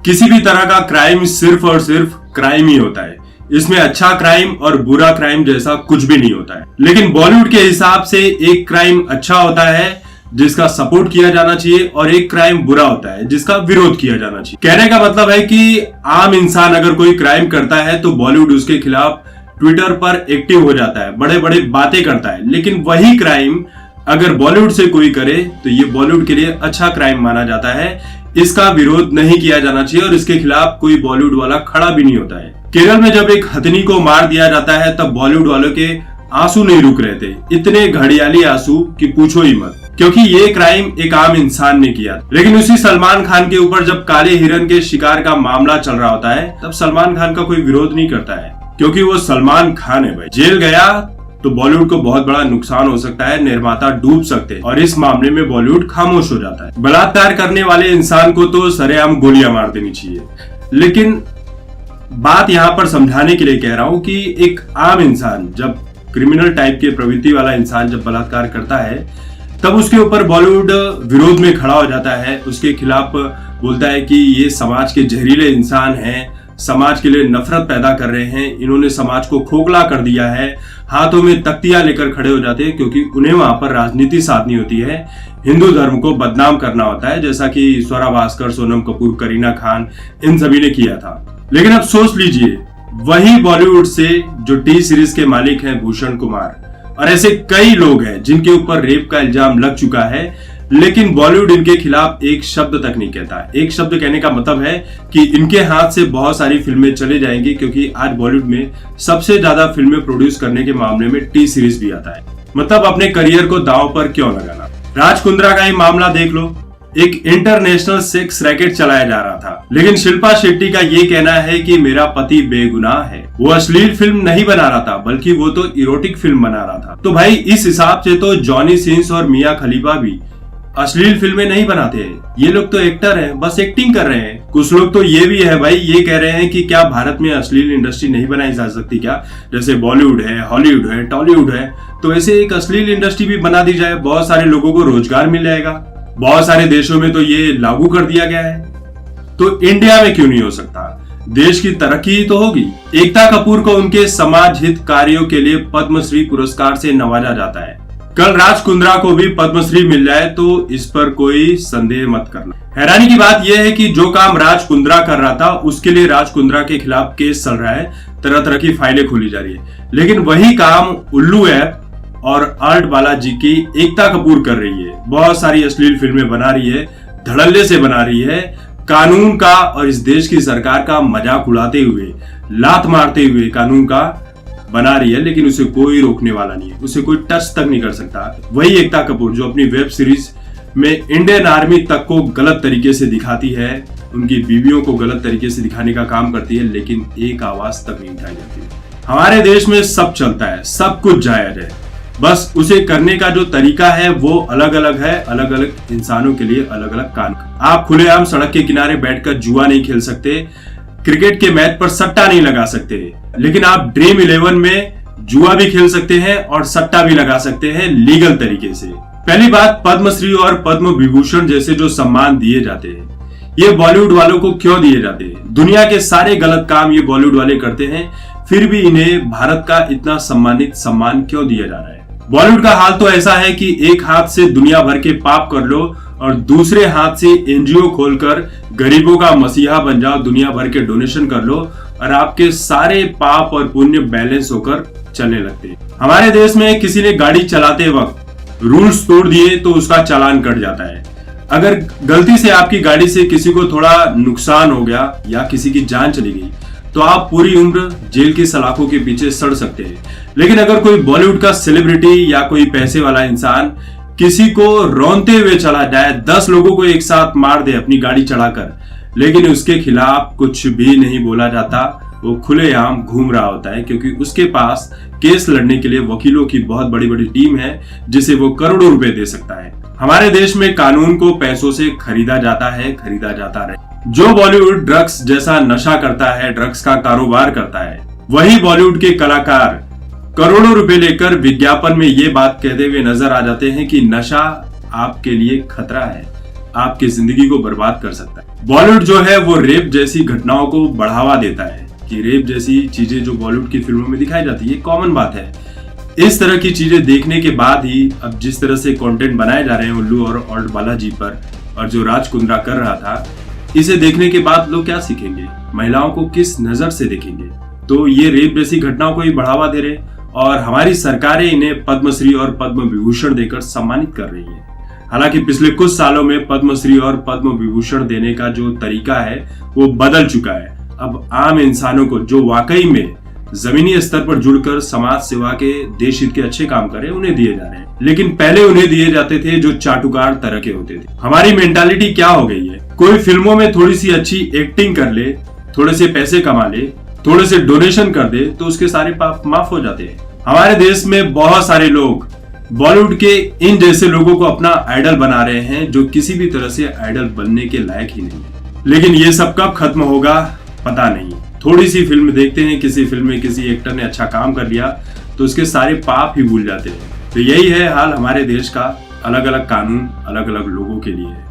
किसी भी तरह का क्राइम सिर्फ और सिर्फ क्राइम ही होता है। इसमें अच्छा क्राइम और बुरा क्राइम जैसा कुछ भी नहीं होता है। लेकिन बॉलीवुड के हिसाब से एक क्राइम अच्छा होता है जिसका सपोर्ट किया जाना चाहिए, और एक क्राइम बुरा होता है जिसका विरोध किया जाना चाहिए। कहने का मतलब है कि आम इंसान अगर कोई क्राइम करता है तो बॉलीवुड उसके खिलाफ ट्विटर पर एक्टिव हो जाता है, बड़े बड़े बातें करता है। लेकिन वही क्राइम अगर बॉलीवुड से कोई करे तो ये बॉलीवुड के लिए अच्छा क्राइम माना जाता है। इसका विरोध नहीं किया जाना चाहिए और इसके खिलाफ कोई बॉलीवुड वाला खड़ा भी नहीं होता है। केरल में जब एक हथिनी को मार दिया जाता है तब बॉलीवुड वालों के आंसू नहीं रुक रहे थे, इतने घड़ियाली आंसू कि पूछो ही मत, क्योंकि ये क्राइम एक आम इंसान ने किया। लेकिन उसी सलमान खान के ऊपर जब काले हिरन के शिकार का मामला चल रहा होता है तब सलमान खान का कोई विरोध नहीं करता है, क्योंकि वो सलमान खान है भाई। जेल गया तो बॉलीवुड को बहुत बड़ा नुकसान हो सकता है, निर्माता डूब सकते हैं, और इस मामले में बॉलीवुड खामोश हो जाता है। बलात्कार करने वाले इंसान को तो सरेआम गोलियां मार देनी चाहिए। लेकिन बात यहाँ पर समझाने के लिए कह रहा हूँ कि एक आम इंसान, जब क्रिमिनल टाइप के प्रवृत्ति वाला इंसान जब बलात्कार करता है तब उसके ऊपर बॉलीवुड विरोध में खड़ा हो जाता है, उसके खिलाफ बोलता है कि ये समाज के जहरीले इंसान हैं, समाज के लिए नफरत पैदा कर रहे हैं, इन्होंने समाज को खोखला कर दिया है। हाथों में तख्तियां लेकर खड़े हो जाते हैं क्योंकि उन्हें वहां पर राजनीति साधनी होती है, हिंदू धर्म को बदनाम करना होता है, जैसा कि स्वरा भास्कर, सोनम कपूर, करीना खान, इन सभी ने किया था। लेकिन अब सोच लीजिए, वही बॉलीवुड से जो टी सीरीज के मालिक हैं भूषण कुमार, और ऐसे कई लोग हैं जिनके ऊपर रेप का इल्जाम लग चुका है, लेकिन बॉलीवुड इनके खिलाफ एक शब्द तक नहीं कहता। एक शब्द कहने का मतलब है कि इनके हाथ से बहुत सारी फिल्में चले जाएंगी, क्योंकि आज बॉलीवुड में सबसे ज्यादा फिल्में प्रोड्यूस करने के मामले में टी सीरीज भी आता है। मतलब अपने करियर को दांव पर क्यों लगाना। राज कुंद्रा का ही मामला देख लो, एक इंटरनेशनल सेक्स रैकेट चलाया जा रहा था, लेकिन शिल्पा शेट्टी का ये कहना है कि मेरा पति बेगुनाह है। वो अश्लील फिल्म नहीं बना रहा था, बल्कि वो तो इरोटिक फिल्म बना रहा था। तो भाई इस हिसाब से तो जॉनी सिंस और मिया खलीफा भी अश्लील फिल्में नहीं बनाते हैं, ये लोग तो एक्टर हैं, बस एक्टिंग कर रहे हैं। कुछ लोग तो ये भी है भाई, ये कह रहे हैं कि क्या भारत में अश्लील इंडस्ट्री नहीं बनाई जा सकती क्या? जैसे बॉलीवुड है, हॉलीवुड है, टॉलीवुड है, तो ऐसे एक अश्लील इंडस्ट्री भी बना दी जाए, बहुत सारे लोगों को रोजगार मिल जाएगा। बहुत सारे देशों में तो ये लागू कर दिया गया है, तो इंडिया में क्यों नहीं हो सकता? देश की तरक्की ही तो होगी। एकता कपूर को उनके समाज हित कार्यों के लिए पद्मश्री पुरस्कार से नवाजा जाता है। कल राज कुंद्रा को भी पद्मश्री मिल जाए तो इस पर कोई संदेह मत करना। हैरानी की बात यह है कि जो काम राज कुंद्रा कर रहा था उसके लिए राज कुंद्रा के खिलाफ केस चल रहा है, तरह तरह की फाइलें खोली जा रही है, लेकिन वही काम उल्लू ऐप और आर्ट बालाजी की एकता कपूर कर रही है। बहुत सारी अश्लील फिल्में बना रही है, धड़ल्ले से बना रही है, कानून का और इस देश की सरकार का मजाक उड़ाते हुए, लात मारते हुए कानून का बना रही है, लेकिन उसे कोई रोकने वाला नहीं है, उसे कोई टच तक नहीं कर सकता। वही एकता कपूर जो अपनी वेब सीरीज में इंडियन आर्मी तक को गलत तरीके से दिखाती है, उनकी बीवियों को गलत तरीके से दिखाने का काम करती है, लेकिन एक आवाज तक नहीं उठाई जाती। हमारे देश में सब चलता है, सब कुछ जायज है, बस उसे करने का जो तरीका है वो अलग अलग है, अलग अलग इंसानों के लिए अलग अलग कानून। आप खुलेआम सड़क के किनारे बैठकर जुआ नहीं खेल सकते, क्रिकेट के मैच पर सट्टा नहीं लगा सकते, लेकिन आप ड्रीम 11 में जुआ भी खेल सकते हैं और सट्टा भी लगा सकते हैं लीगल तरीके से। पहली बात, पद्मश्री और पद्म विभूषण जैसे जो सम्मान दिए जाते हैं, ये बॉलीवुड वालों को क्यों दिए जाते हैं? दुनिया के सारे गलत काम ये बॉलीवुड वाले करते हैं, फिर भी इन्हें भारत का इतना सम्मानित सम्मान क्यों दिया जा रहा है? बॉलीवुड का हाल तो ऐसा है कि एक हाथ से दुनिया भर के पाप कर लो और दूसरे हाथ से एनजीओ खोलकर गरीबों का मसीहा बन जाओ, दुनिया भर के डोनेशन कर लो और आपके सारे पाप और पुण्य बैलेंस होकर चलने लगते हैं। हमारे देश में किसी ने गाड़ी चलाते वक्त रूल्स तोड़ दिए तो उसका चालान कट जाता है। अगर गलती से आपकी गाड़ी से किसी को थोड़ा नुकसान हो गया या किसी की जान चली गई तो आप पूरी उम्र जेल की सलाखों के पीछे सड़ सकते हैं। लेकिन अगर कोई बॉलीवुड का सेलिब्रिटी या कोई पैसे वाला इंसान किसी को रोनते हुए चला जाए, 10 लोगों को एक साथ मार दे अपनी गाड़ी चढ़ाकर, लेकिन उसके खिलाफ कुछ भी नहीं बोला जाता, वो खुलेआम घूम रहा होता है, क्योंकि उसके पास केस लड़ने के लिए वकीलों की बहुत बड़ी बड़ी टीम है जिसे वो करोड़ों रुपए दे सकता है। हमारे देश में कानून को पैसों से खरीदा जाता है, खरीदा जाता रहे। जो बॉलीवुड ड्रग्स जैसा नशा करता है, ड्रग्स का कारोबार करता है, वही बॉलीवुड के कलाकार करोड़ों रुपए लेकर विज्ञापन में ये बात कहते हुए नजर आ जाते हैं कि नशा आपके लिए खतरा है, आपकी जिंदगी को बर्बाद कर सकता है। बॉलीवुड जो है वो रेप जैसी घटनाओं को बढ़ावा देता है कि रेप जैसी चीजें जो बॉलीवुड की फिल्मों में दिखाई जाती है, कॉमन बात है। इस तरह की चीजें देखने के बाद ही अब जिस तरह से कंटेंट बनाए जा रहे हैं उल्लू और ऑल्ट बालाजी पर, और जो राज कुंद्रा कर रहा था, इसे देखने के बाद लोग क्या सीखेंगे, महिलाओं को किस नजर से देखेंगे? तो ये रेप जैसी घटनाओं को ही बढ़ावा दे रहे और हमारी सरकारें इन्हें पद्मश्री और पद्म विभूषण देकर सम्मानित कर रही हैं। हालांकि पिछले कुछ सालों में पद्मश्री और पद्म विभूषण देने का जो तरीका है वो बदल चुका है। अब आम इंसानों को जो वाकई में जमीनी स्तर पर जुड़कर समाज सेवा के, देश हित के अच्छे काम करें, उन्हें दिए जा रहे हैं। लेकिन पहले उन्हें दिए जाते थे जो चाटुकार तरह के होते थे। हमारी मेंटालिटी क्या हो गई है, कोई फिल्मों में थोड़ी सी अच्छी एक्टिंग कर ले, थोड़े से पैसे कमा ले, थोड़े से डोनेशन कर दे तो उसके सारे पाप माफ हो जाते हैं। हमारे देश में बहुत सारे लोग बॉलीवुड के इन जैसे लोगों को अपना आइडल बना रहे हैं जो किसी भी तरह से आइडल बनने के लायक ही नहीं है। लेकिन ये सब कब खत्म होगा पता नहीं। थोड़ी सी फिल्म देखते हैं, किसी फिल्म में किसी एक्टर ने अच्छा काम कर लिया तो उसके सारे पाप ही भूल जाते हैं। तो यही है हाल हमारे देश का। अलग अलग कानून अलग अलग लोगों के लिए है।